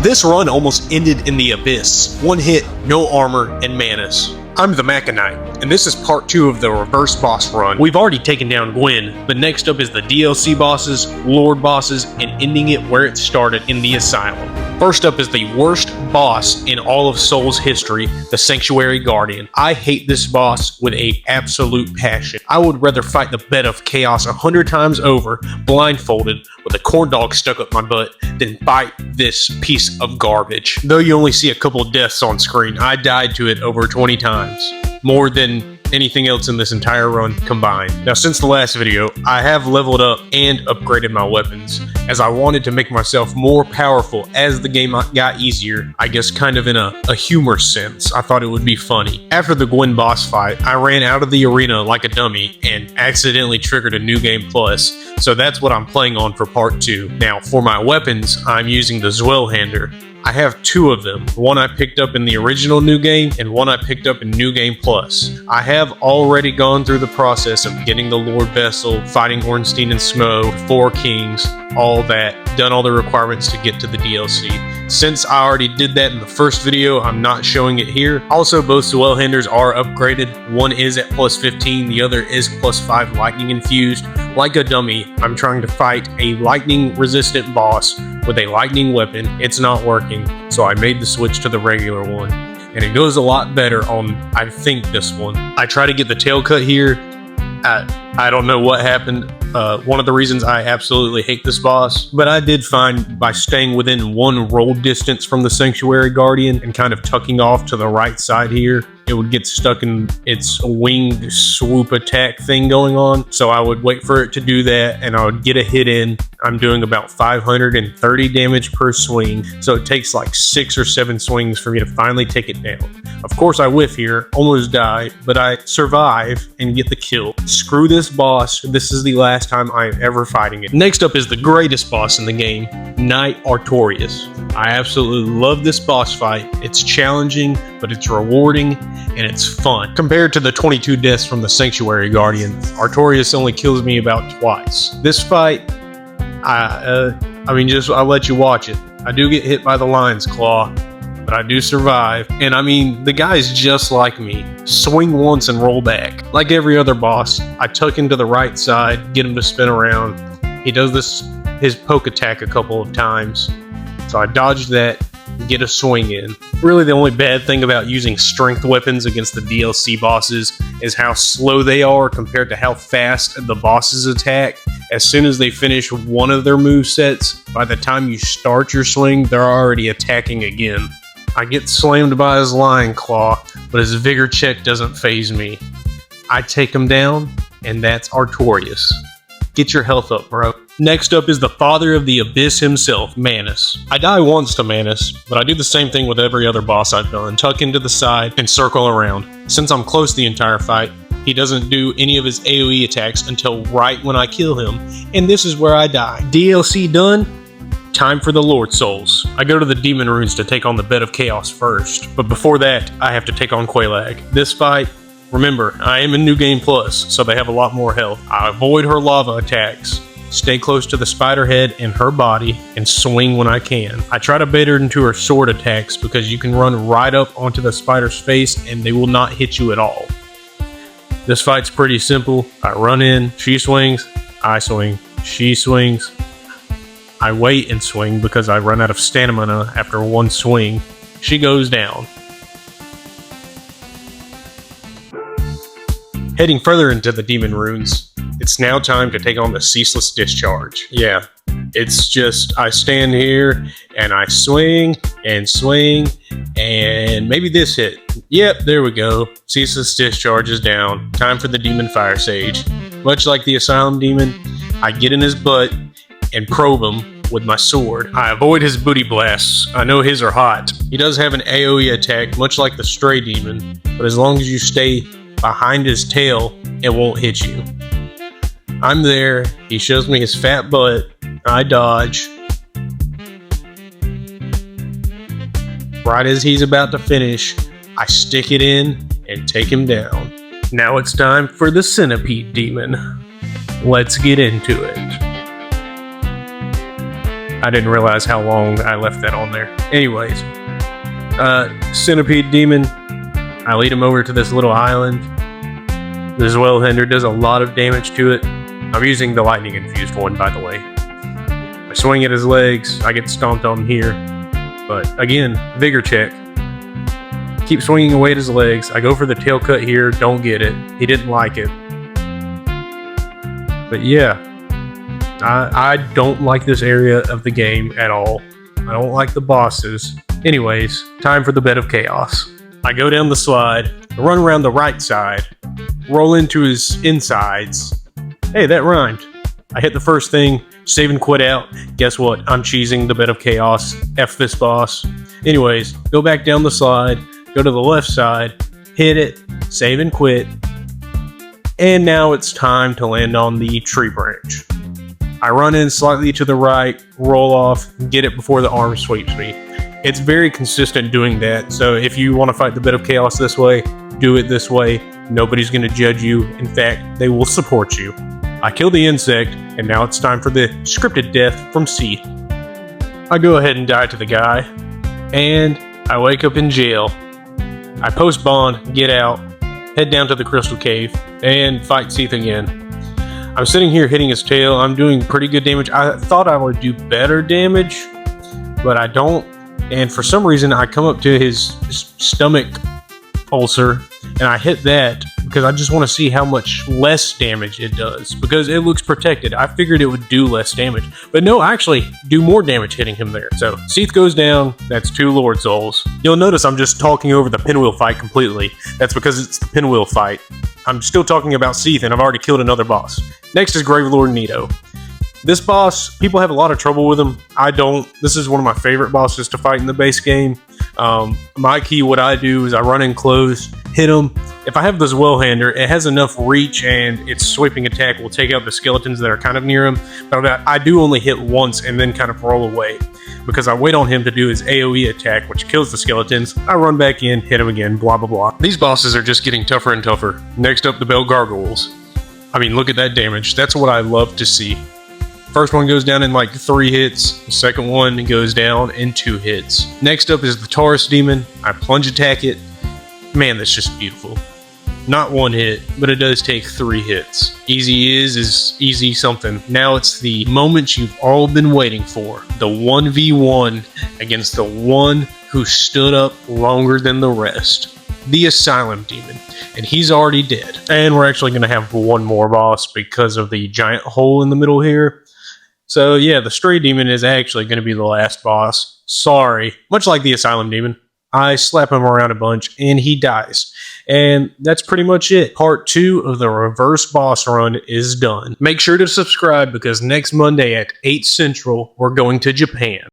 This run almost ended in the abyss. One hit, no armor, and Manus. I'm the MacaKnight, and this is part 2 of the reverse boss run. We've already taken down Gwyn, but next up is the DLC bosses, Lord bosses, and ending it where it started in the Asylum. First up is the worst boss in all of Souls history, the Sanctuary Guardian. I hate this boss with an absolute passion. I would rather fight the bed of chaos 100 times over, blindfolded, with a corn dog stuck up my butt, than fight this piece of garbage. Though you only see a couple deaths on screen, I died to it over 20 times. More than anything else in this entire run combined. Now, since the last video, I have leveled up and upgraded my weapons, as I wanted to make myself more powerful as the game got easier, I guess kind of in a humor sense. I thought it would be funny. After the Gwyn boss fight, I ran out of the arena like a dummy and accidentally triggered a New Game Plus, so that's what I'm playing on for part 2. Now, for my weapons, I'm using the Zwellhander. I have 2 of them, one I picked up in the original New Game and one I picked up in New Game Plus. I have already gone through the process of getting the Lord Vessel, fighting Ornstein and Smo, 4 Kings, all that, done all the requirements to get to the DLC. Since I already did that in the first video, I'm not showing it here. Also, both Zwellhanders are upgraded. One is at plus 15, the other is plus 5 lightning infused. Like a dummy, I'm trying to fight a lightning resistant boss with a lightning weapon. It's not working, so I made the switch to the regular one. And it goes a lot better on, I think, this one. I try to get the tail cut here. I don't know what happened. One of the reasons I absolutely hate this boss, but I did find by staying within 1 roll distance from the Sanctuary Guardian and kind of tucking off to the right side here, it would get stuck in its winged swoop attack thing going on. So I would wait for it to do that and I would get a hit in. I'm doing about 530 damage per swing, so it takes like 6 or 7 swings for me to finally take it down. Of course I whiff here, almost die, but I survive and get the kill. Screw this boss, this is the last time I'm ever fighting it. Next up is the greatest boss in the game, Knight Artorius. I absolutely love this boss fight. It's challenging, but it's rewarding, and it's fun. Compared to the 22 deaths from the Sanctuary Guardian, Artorius only kills me about twice. This fight, I'll let you watch it. I do get hit by the lion's claw, but I do survive. And I mean, the guy's just like me. Swing once and roll back. Like every other boss, I tuck him to the right side, get him to spin around. He does his poke attack a couple of times. So I dodge that, get a swing in. Really, the only bad thing about using strength weapons against the DLC bosses is how slow they are compared to how fast the bosses attack. As soon as they finish one of their movesets, by the time you start your swing, they're already attacking again. I get slammed by his lion claw, but his vigor check doesn't faze me. I take him down, and that's Artorius. Get your health up, bro. Next up is the father of the abyss himself, Manus. I die once to Manus, but I do the same thing with every other boss I've done. Tuck into the side and circle around. Since I'm close the entire fight, he doesn't do any of his AoE attacks until right when I kill him, and this is where I die. DLC done? Time for the Lord Souls. I go to the Demon Runes to take on the Bed of Chaos first, but before that, I have to take on Quelaag. This fight, remember, I am in New Game Plus, so they have a lot more health. I avoid her lava attacks, stay close to the spider head and her body, and swing when I can. I try to bait her into her sword attacks because you can run right up onto the spider's face and they will not hit you at all. This fight's pretty simple. I run in, she swings, I swing, she swings. I wait and swing because I run out of stamina after 1 swing. She goes down. Heading further into the Demon Runes, it's now time to take on the Ceaseless Discharge. Yeah, it's just, I stand here and I swing and maybe this hit. Yep, there we go. Ceaseless Discharge is down. Time for the Demon Fire Sage. Much like the Asylum Demon, I get in his butt and probe him with my sword. I avoid his booty blasts. I know his are hot. He does have an AoE attack, much like the Stray Demon, but as long as you stay behind his tail, it won't hit you. I'm there, he shows me his fat butt, I dodge. Right as he's about to finish, I stick it in and take him down. Now it's time for the Centipede Demon. Let's get into it. I didn't realize how long I left that on there. Anyways, Centipede Demon, I lead him over to this little island. This Wellhender does a lot of damage to it. I'm using the lightning infused one, by the way. I swing at his legs, I get stomped on here. But again, vigor check. Keep swinging away at his legs. I go for the tail cut here, don't get it. He didn't like it. But yeah, I don't like this area of the game at all. I don't like the bosses. Anyways, time for the bed of chaos. I go down the slide, run around the right side, roll into his insides. Hey, that rhymed. I hit the first thing, save and quit out. Guess what? I'm cheesing the bed of chaos. F this boss. Anyways, go back down the slide, go to the left side, hit it, save and quit. And now it's time to land on the tree branch. I run in slightly to the right, roll off, get it before the arm sweeps me. It's very consistent doing that, so if you want to fight the bed of chaos this way, do it this way. Nobody's going to judge you. In fact, they will support you. I kill the insect, and now it's time for the scripted death from Seth. I go ahead and die to the guy, and I wake up in jail. I post bond, get out, head down to the crystal cave, and fight Seth again. I'm sitting here hitting his tail. I'm doing pretty good damage. I thought I would do better damage, but I don't. And for some reason, I come up to his stomach ulcer, and I hit that because I just want to see how much less damage it does, because it looks protected. I figured it would do less damage, but no, I actually do more damage hitting him there. So Seth goes down. That's 2 Lord Souls. You'll notice I'm just talking over the pinwheel fight completely. That's because it's the pinwheel fight. I'm still talking about Seth, and I've already killed another boss. Next is Gravelord Nito. This boss, people have a lot of trouble with him. I don't. This is one of my favorite bosses to fight in the base game. My key, what I do is I run in close, hit him. If I have this Wellhander, it has enough reach and its sweeping attack will take out the skeletons that are kind of near him. But I do only hit once and then kind of roll away, because I wait on him to do his AoE attack, which kills the skeletons. I run back in, hit him again, blah, blah, blah. These bosses are just getting tougher and tougher. Next up, the Bell Gargoyles. I mean, look at that damage. That's what I love to see. First one goes down in like 3 hits. The second one goes down in 2 hits. Next up is the Taurus Demon. I plunge attack it. Man, that's just beautiful. Not 1 hit, but it does take 3 hits. Easy is easy something. Now it's the moment you've all been waiting for. The 1v1 against the one who stood up longer than the rest. The Asylum Demon. And he's already dead. And we're actually going to have one more boss because of the giant hole in the middle here. So yeah, the Stray Demon is actually going to be the last boss. Sorry. Much like the Asylum Demon, I slap him around a bunch and he dies. And that's pretty much it. Part 2 of the reverse boss run is done. Make sure to subscribe, because next Monday at 8 Central, we're going to Japan.